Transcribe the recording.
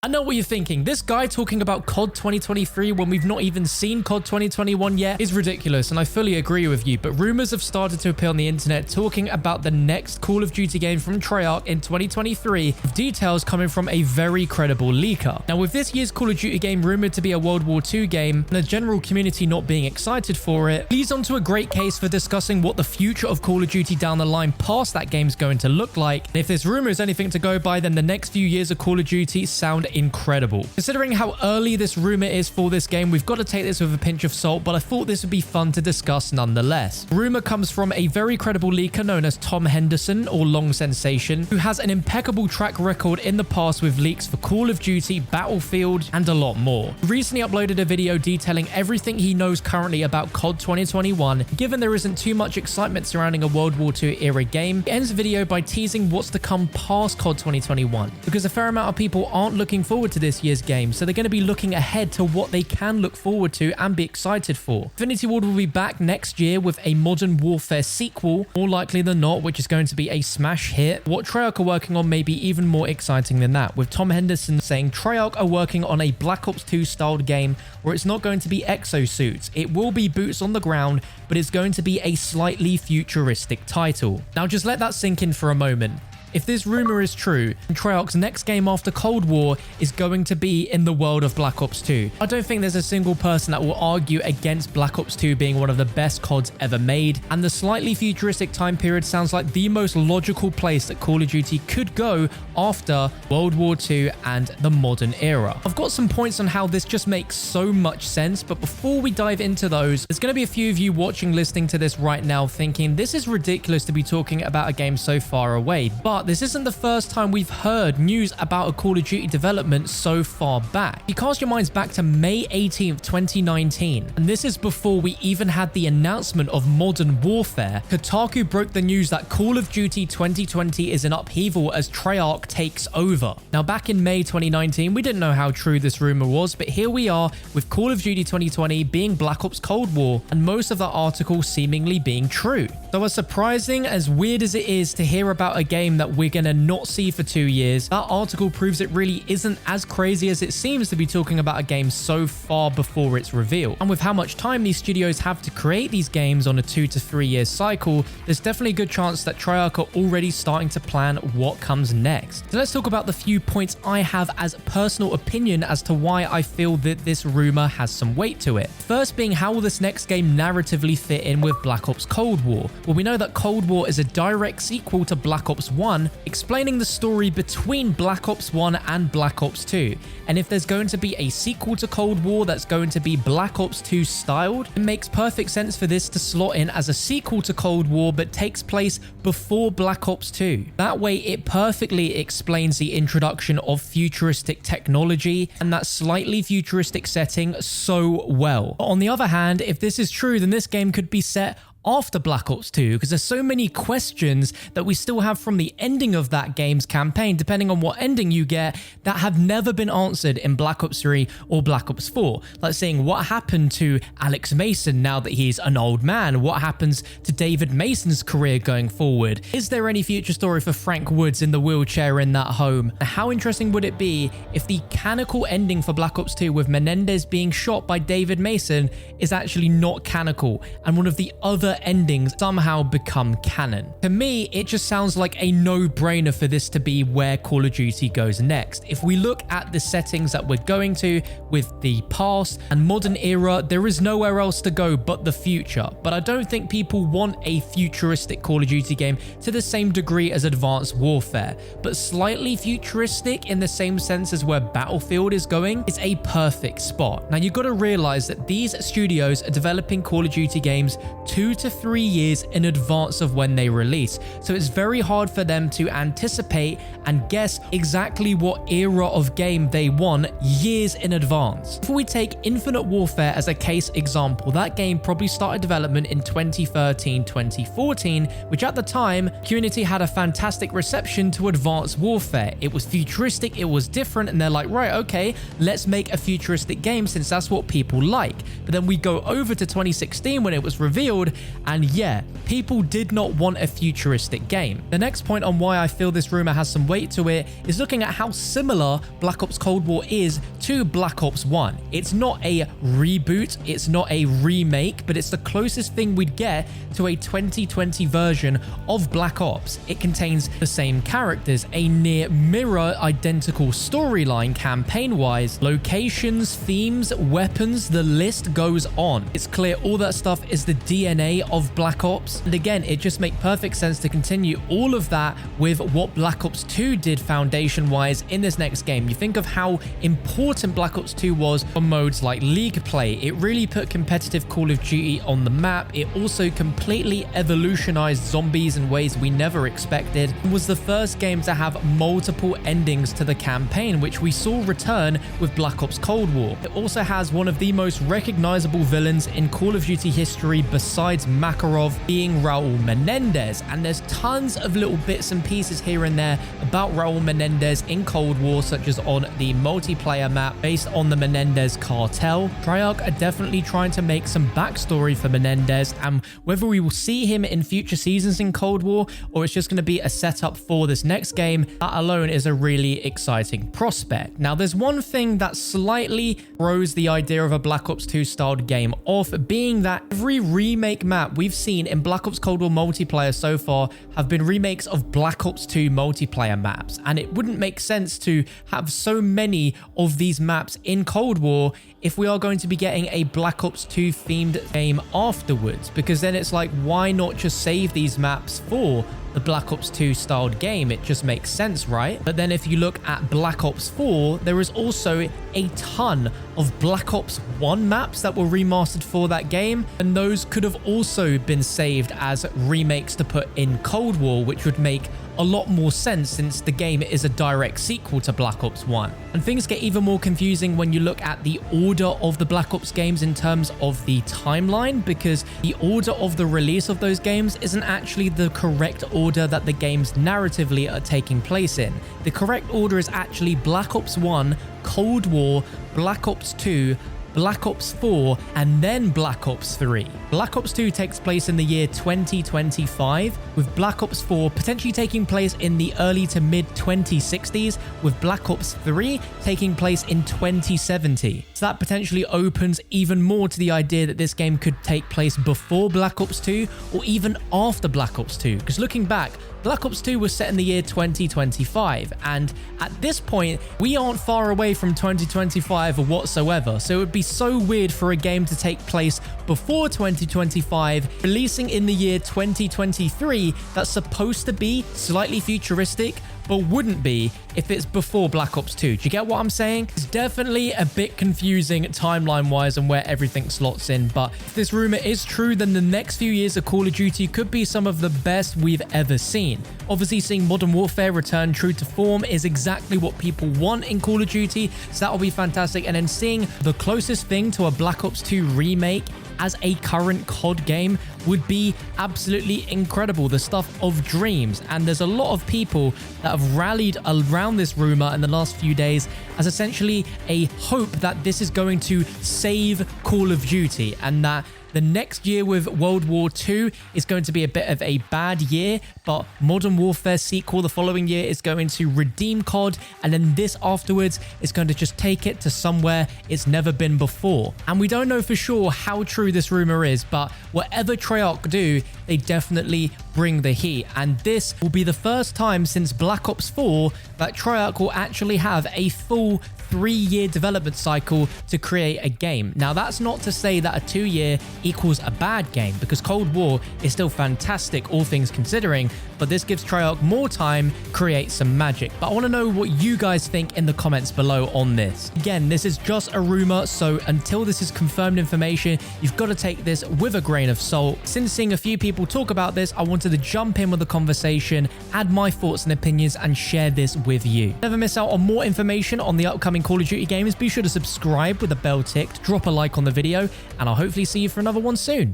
I know what you're thinking. This guy talking about COD 2023 when we've not even seen COD 2021 yet is ridiculous, and I fully agree with you. But rumors have started to appear on the internet talking about the next Call of Duty game from Treyarch in 2023, with details coming from a very credible leaker. Now, with this year's Call of Duty game rumored to be a World War II game and the general community not being excited for it, leads on to a great case for discussing what the future of Call of Duty down the line past that game's going to look like. And if this rumor is anything to go by, then the next few years of Call of Duty sound incredible. Considering how early this rumor is for this game, we've got to take this with a pinch of salt, but I thought this would be fun to discuss nonetheless. The rumor comes from a very credible leaker known as Tom Henderson, or LongSensation, who has an impeccable track record in the past with leaks for Call of Duty, Battlefield, and a lot more. He recently uploaded a video detailing everything he knows currently about COD 2021. Given there isn't too much excitement surrounding a World War II era game, he ends the video by teasing what's to come past COD 2021, because a fair amount of people aren't looking forward to this year's game, so they're going to be looking ahead to what they can look forward to and be excited for. Infinity Ward will be back next year with a Modern Warfare sequel, more likely than not, which is going to be a smash hit. What Treyarch are working on may be even more exciting than that, with Tom Henderson saying Treyarch are working on a Black Ops 2 styled game where it's not going to be Exo Suits. It will be boots on the ground, but it's going to be a slightly futuristic title. Now just let that sink in for a moment. If this rumor is true, Treyarch's next game after Cold War is going to be in the world of Black Ops 2. I don't think there's a single person that will argue against Black Ops 2 being one of the best CODs ever made, and the slightly futuristic time period sounds like the most logical place that Call of Duty could go after World War II and the modern era. I've got some points on how this just makes so much sense, but before we dive into those, there's going to be a few of you watching, listening to this right now thinking this is ridiculous to be talking about a game so far away, but this isn't the first time we've heard news about a Call of Duty development so far back. You cast your minds back to May 18th, 2019, and this is before we even had the announcement of Modern Warfare. Kotaku broke the news that Call of Duty 2020 is in upheaval as Treyarch takes over. Now, back in May 2019, we didn't know how true this rumor was, but here we are with Call of Duty 2020 being Black Ops Cold War, and most of the article seemingly being true. So as surprising, as weird as it is to hear about a game that we're gonna not see for 2 years, that article proves it really isn't as crazy as it seems to be talking about a game so far before its reveal. And with how much time these studios have to create these games on a 2 to 3 year cycle, there's definitely a good chance that Treyarch are already starting to plan what comes next. So let's talk about the few points I have as personal opinion as to why I feel that this rumor has some weight to it. First being, how will this next game narratively fit in with Black Ops Cold War? Well, we know that Cold War is a direct sequel to Black Ops 1, explaining the story between Black Ops 1 and Black Ops 2. And if there's going to be a sequel to Cold War that's going to be Black Ops 2 styled, it makes perfect sense for this to slot in as a sequel to Cold War but takes place before Black Ops 2. That way it perfectly explains the introduction of futuristic technology and that slightly futuristic setting so well. On the other hand, if this is true, then this game could be set after Black Ops 2, because there's so many questions that we still have from the ending of that game's campaign, depending on what ending you get, that have never been answered in Black Ops 3 or Black Ops 4. Like saying, what happened to Alex Mason now that he's an old man? What happens to David Mason's career going forward? Is there any future story for Frank Woods in the wheelchair in that home? How interesting would it be if the canonical ending for Black Ops 2 with Menendez being shot by David Mason is actually not canonical and one of the other endings somehow become canon? To me, it just sounds like a no-brainer for this to be where Call of Duty goes next. If we look at the settings that we're going to with the past and modern era, there is nowhere else to go but the future. But I don't think people want a futuristic Call of Duty game to the same degree as Advanced Warfare, but slightly futuristic in the same sense as where Battlefield is going is a perfect spot. Now, you've got to realize that these studios are developing Call of Duty games 2 to 3 years in advance of when they release, so it's very hard for them to anticipate and guess exactly what era of game they want years in advance. If we take Infinite Warfare as a case example, that game probably started development in 2013-2014, which at the time, community had a fantastic reception to Advanced Warfare. It was futuristic, it was different, and they're like, right, okay, let's make a futuristic game since that's what people like. But then we go over to 2016 when it was revealed, And yeah, people did not want a futuristic game. The next point on why I feel this rumor has some weight to it is looking at how similar Black Ops Cold War is to Black Ops 1. It's not a reboot, it's not a remake, but it's the closest thing we'd get to a 2020 version of Black Ops. It contains the same characters, a near mirror identical storyline campaign-wise, locations, themes, weapons, the list goes on. It's clear all that stuff is the DNA of Black Ops, and again, it just makes perfect sense to continue all of that with what Black Ops 2 did foundation-wise in this next game. You think of how important Black Ops 2 was for modes like League play. It really put competitive Call of Duty on the map. It also completely evolutionized zombies in ways we never expected, and was the first game to have multiple endings to the campaign, which we saw return with Black Ops Cold War. It also has one of the most recognizable villains in Call of Duty history besides Makarov, being Raul Menendez, and there's tons of little bits and pieces here and there about Raul Menendez in Cold War, such as on the multiplayer map based on the Menendez cartel. Treyarch are definitely trying to make some backstory for Menendez, and whether we will see him in future seasons in Cold War or it's just going to be a setup for this next game, that alone is a really exciting prospect. Now, there's one thing that slightly throws the idea of a Black Ops 2 styled game off, being that every remake map we've seen in Black Ops Cold War multiplayer so far have been remakes of Black Ops 2 multiplayer maps, and it wouldn't make sense to have so many of these maps in Cold War if we are going to be getting a Black Ops 2 themed game afterwards, because then it's like, why not just save these maps for the Black Ops 2 styled game? It just makes sense, right? But then if you look at Black Ops 4, there is also a ton of Black Ops 1 maps that were remastered for that game, and those could have also been saved as remakes to put in Cold War, which would make a lot more sense since the game is a direct sequel to Black Ops 1. And things get even more confusing when you look at the order of the Black Ops games in terms of the timeline, because the order of the release of those games isn't actually the correct order that the games narratively are taking place in. The correct order is actually Black Ops 1, Cold War, Black Ops 2, Black Ops 4, and then Black Ops 3. Black Ops 2 takes place in the year 2025, with Black Ops 4 potentially taking place in the early to mid 2060s, with Black Ops 3 taking place in 2070. So that potentially opens even more to the idea that this game could take place before Black Ops 2 or even after Black Ops 2, because looking back, Black Ops 2 was set in the year 2025, and at this point, we aren't far away from 2025 whatsoever, so it would be so weird for a game to take place before 2025, releasing in the year 2023 that's supposed to be slightly futuristic, but wouldn't be if it's before Black Ops 2. Do you get what I'm saying? It's definitely a bit confusing timeline-wise and where everything slots in, but if this rumor is true, then the next few years of Call of Duty could be some of the best we've ever seen. Obviously, seeing Modern Warfare return true to form is exactly what people want in Call of Duty, so that will be fantastic. And then seeing the closest thing to a Black Ops 2 remake as a current COD game would be absolutely incredible, the stuff of dreams. And there's a lot of people that have rallied around this rumor in the last few days as essentially a hope that this is going to save Call of Duty, and that the next year with World War II is going to be a bit of a bad year, but Modern Warfare sequel the following year is going to redeem COD, and then this afterwards is going to just take it to somewhere it's never been before. And we don't know for sure how true this rumor is, but whatever Treyarch do, they definitely bring the heat. And this will be the first time since Black Ops 4 that Treyarch will actually have a full 3-year development cycle to create a game. Now, that's not to say that a 2-year equals a bad game, because Cold War is still fantastic, all things considering, but this gives Treyarch more time to create some magic. But I want to know what you guys think in the comments below on this. Again, this is just a rumor, so until this is confirmed information, you've got to take this with a grain of salt. Since seeing a few people talk about this, I wanted to jump in with the conversation, add my thoughts and opinions, and share this with you. Never miss out on more information on the upcoming Call of Duty games. Be sure to subscribe with the bell ticked, drop a like on the video, and I'll hopefully see you for another one soon.